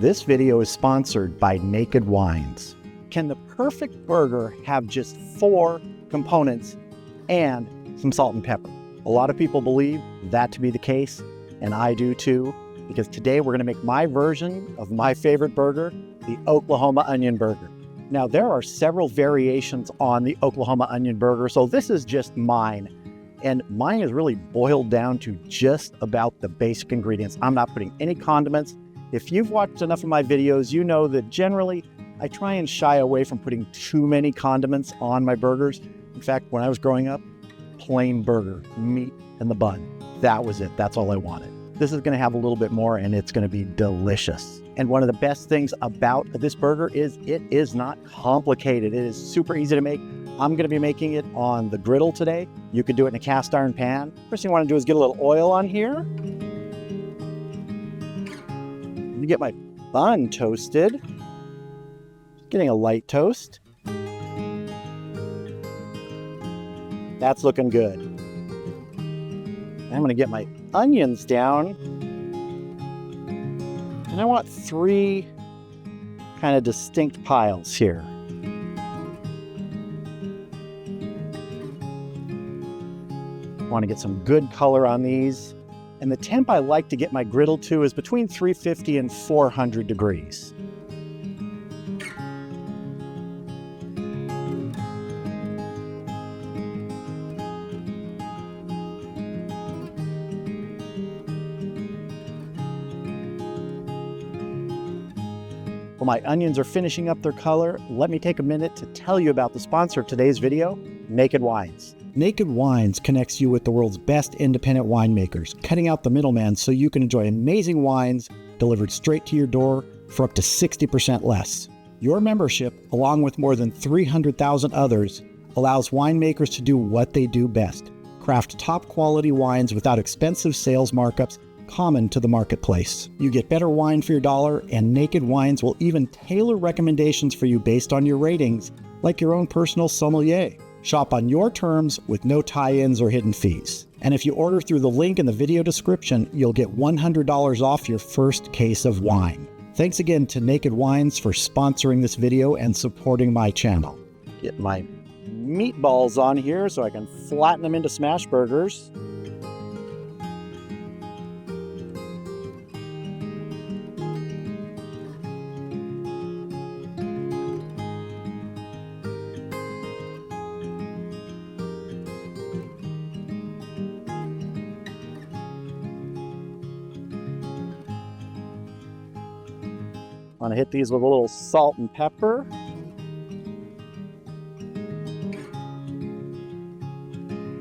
This video is sponsored by Naked Wines. Can the perfect burger have just 4 components and some salt and pepper? A lot of people believe that to be the case, and I do too, because today we're going to make my version of my favorite burger, the Oklahoma onion burger. Now, there are several variations on the Oklahoma onion burger, so this is just mine. And mine is really boiled down to just about the basic ingredients. I'm not putting any condiments. If you've watched enough of my videos, you know that generally I try and shy away from putting too many condiments on my burgers. In fact, when I was growing up, plain burger, meat and the bun. That was it. That's all I wanted. This is going to have a little bit more and it's going to be delicious. And one of the best things about this burger is it is not complicated. It is super easy to make. I'm going to be making it on the griddle today. You could do it in a cast iron pan. First thing I want to do is get a little oil on here. Let me get my bun toasted. Getting a light toast. That's looking good. I'm going to get my onions down. And I want 3 kind of distinct piles here. I want to get some good color on these. And the temp I like to get my griddle to is between 350 and 400 degrees. While my onions are finishing up their color, let me take a minute to tell you about the sponsor of today's video, Naked Wines. Naked Wines connects you with the world's best independent winemakers, cutting out the middleman so you can enjoy amazing wines delivered straight to your door for up to 60% less. Your membership, along with more than 300,000 others, allows winemakers to do what they do best: craft top quality wines without expensive sales markups common to the marketplace. You get better wine for your dollar, and Naked Wines will even tailor recommendations for you based on your ratings, like your own personal sommelier. Shop on your terms with no tie-ins or hidden fees. And if you order through the link in the video description, you'll get $100 off your first case of wine. Thanks again to Naked Wines for sponsoring this video and supporting my channel. Get my meatballs on here so I can flatten them into smash burgers. I'm going to hit these with a little salt and pepper.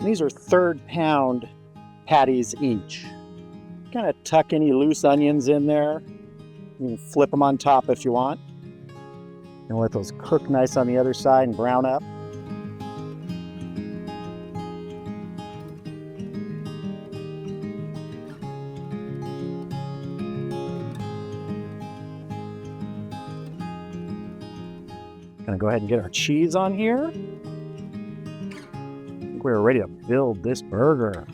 These are 3rd pound patties each. Kind of tuck any loose onions in there. You can flip them on top if you want. And let those cook nice on the other side and brown up. Gonna go ahead and get our cheese on here. I think we're ready to build this burger.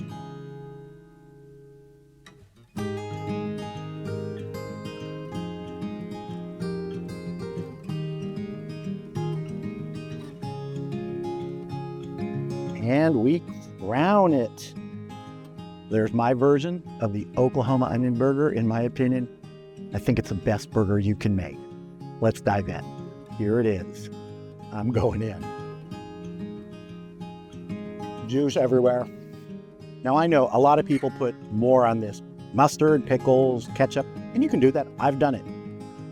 And we crown it. There's my version of the Oklahoma onion burger. In my opinion, I think it's the best burger you can make. Let's dive in. Here it is. I'm going in. Juice everywhere. Now I know a lot of people put more on this: mustard, pickles, ketchup, and you can do that. I've done it.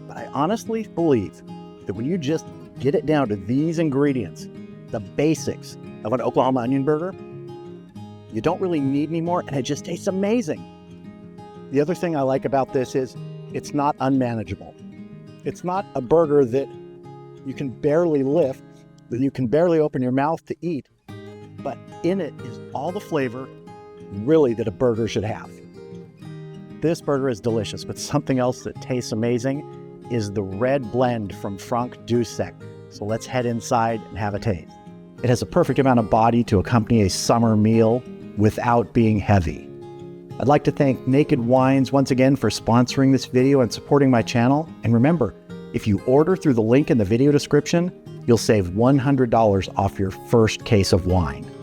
But I honestly believe that when you just get it down to these ingredients, the basics of an Oklahoma onion burger, you don't really need any more, and it just tastes amazing. The other thing I like about this is it's not unmanageable. It's not a burger that you can barely lift, that you can barely open your mouth to eat, but in it is all the flavor really that a burger should have. This burger is delicious, but something else that tastes amazing is the red blend from Franck Dusek. So let's head inside and have a taste. It has a perfect amount of body to accompany a summer meal without being heavy. I'd like to thank Naked Wines once again for sponsoring this video and supporting my channel. And remember, if you order through the link in the video description, you'll save $100 off your first case of wine.